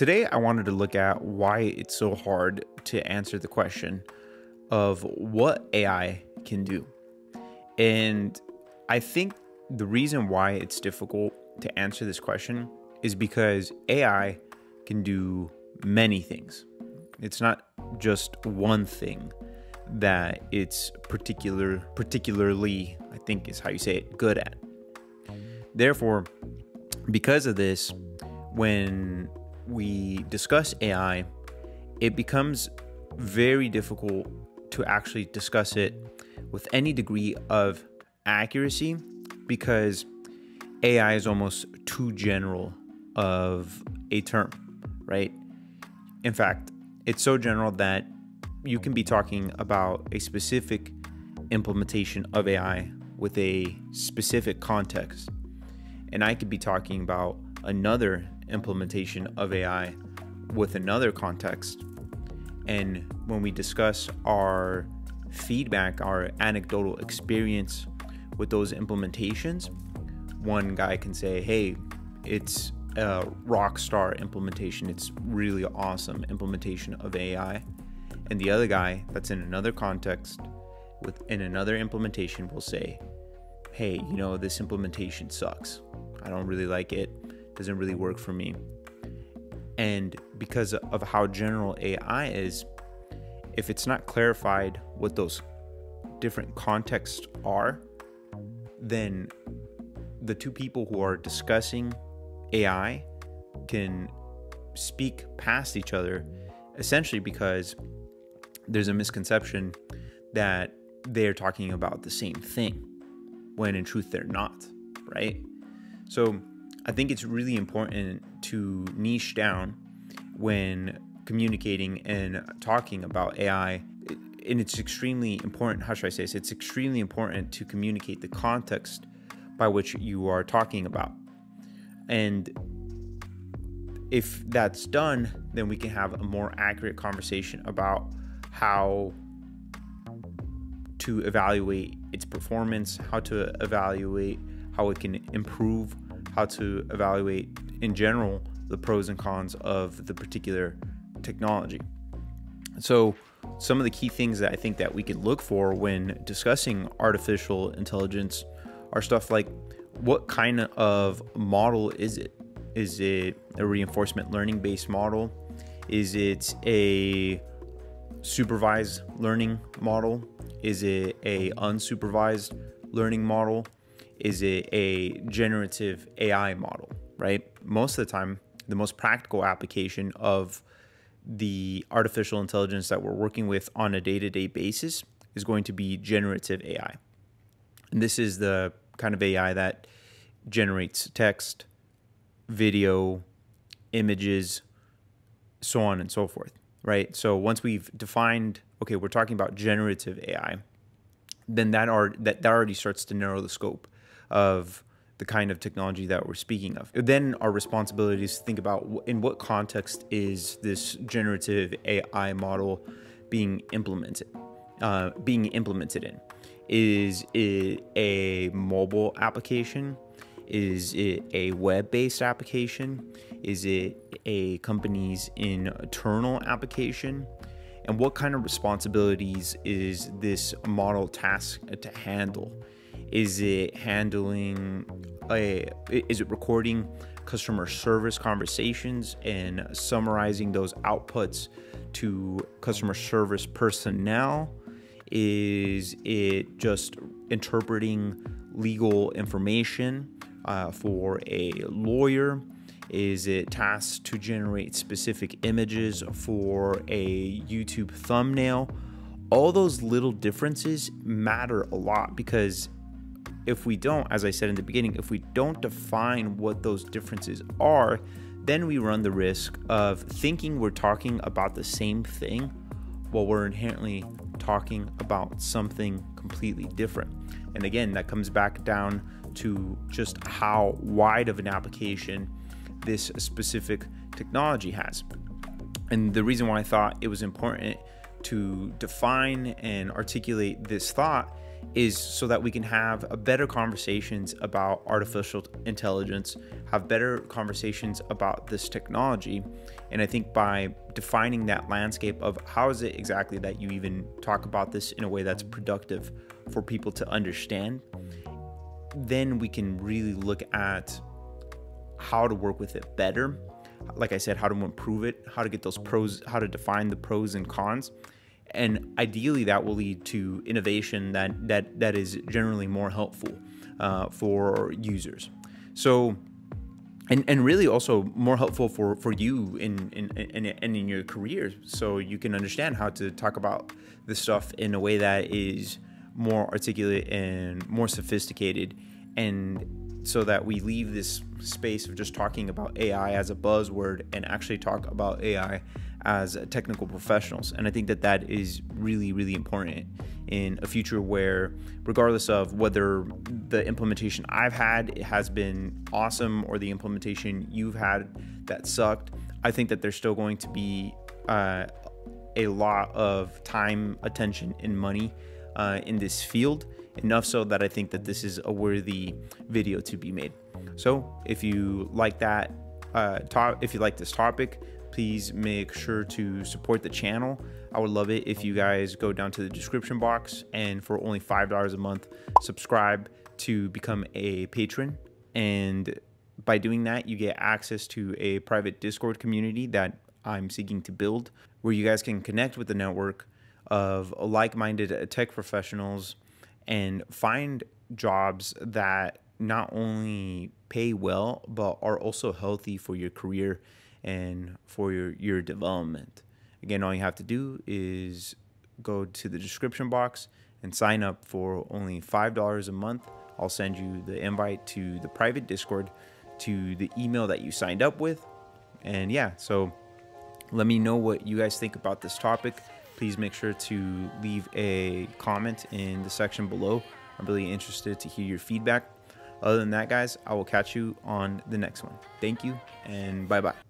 Today, I wanted to look at why it's so hard to answer the question of what AI can do. And I think the reason why it's difficult to answer this question is because AI can do many things. It's not just one thing that it's particularly, I think is how you say it, good at. Therefore, because of this, when we discuss AI, it becomes very difficult to actually discuss it with any degree of accuracy because AI is almost too general of a term, right? In fact, it's so general that you can be talking about a specific implementation of AI with a specific context, and I could be talking about another implementation of AI with another context. And when we discuss our feedback, our anecdotal experience with those implementations, one guy can say, hey, it's a rock star implementation. It's really awesome implementation of AI. And the other guy that's in another context within another implementation will say, hey, this implementation sucks. I don't really like it. Doesn't really work for me. And because of how general AI is, if it's not clarified what those different contexts are, then the two people who are discussing AI can speak past each other, essentially because there's a misconception that they're talking about the same thing, when in truth they're not, right? So I think it's really important to niche down when communicating and talking about AI. And it's extremely important, how should I say this? It's extremely important to communicate the context by which you are talking about. And if that's done, then we can have a more accurate conversation about how to evaluate its performance, how to evaluate how it can improve, how to evaluate in general the pros and cons of the particular technology. So some of the key things that I think that we could look for when discussing artificial intelligence are stuff like, what kind of model is it? Is it a reinforcement learning based model? Is it a supervised learning model? Is it a unsupervised learning model? Is it a generative AI model, right? Most of the time, the most practical application of the artificial intelligence that we're working with on a day-to-day basis is going to be generative AI. And this is the kind of AI that generates text, video, images, so on and so forth, right? So once we've defined, okay, we're talking about generative AI, then that already starts to narrow the scope of the kind of technology that we're speaking of. Then our responsibility is to think about in what context is this generative AI model being implemented in. Is it a mobile application? Is it a web-based application? Is it a company's internal application? And what kind of responsibilities is this model tasked to handle? Is it recording customer service conversations and summarizing those outputs to customer service personnel? Is it just interpreting legal information for a lawyer? Is it tasked to generate specific images for a YouTube thumbnail? All those little differences matter a lot, because if we don't, as I said in the beginning, if we don't define what those differences are, then we run the risk of thinking we're talking about the same thing while we're inherently talking about something completely different. And again, that comes back down to just how wide of an application this specific technology has. And the reason why I thought it was important to define and articulate this thought is so that we can have better conversations about artificial intelligence, have better conversations about this technology. And I think by defining that landscape of how is it exactly that you even talk about this in a way that's productive for people to understand, then we can really look at how to work with it better. Like I said, how to improve it, how to get those pros, how to define the pros and cons. And ideally that will lead to innovation that is generally more helpful for users. So, and really also more helpful for you in your career, so you can understand how to talk about this stuff in a way that is more articulate and more sophisticated, and so that we leave this space of just talking about AI as a buzzword and actually talk about AI as technical professionals. And I think that is really, really important in a future where, regardless of whether the implementation I've had has been awesome or the implementation you've had that sucked, I think that there's still going to be a lot of time, attention, and money in this field, enough so that I think that this is a worthy video to be made. So if you like that if you like this topic, please make sure to support the channel. I would love it if you guys go down to the description box and for only $5 a month, subscribe to become a patron. And by doing that, you get access to a private Discord community that I'm seeking to build, where you guys can connect with the network of like-minded tech professionals and find jobs that not only pay well, but are also healthy for your career and for your development. Again, all you have to do is go to the description box and sign up for only $5 a month. I'll send you the invite to the private Discord, to the email that you signed up with. And yeah, so let me know what you guys think about this topic. Please make sure to leave a comment in the section below. I'm really interested to hear your feedback. Other than that, guys, I will catch you on the next one. Thank you, and bye-bye.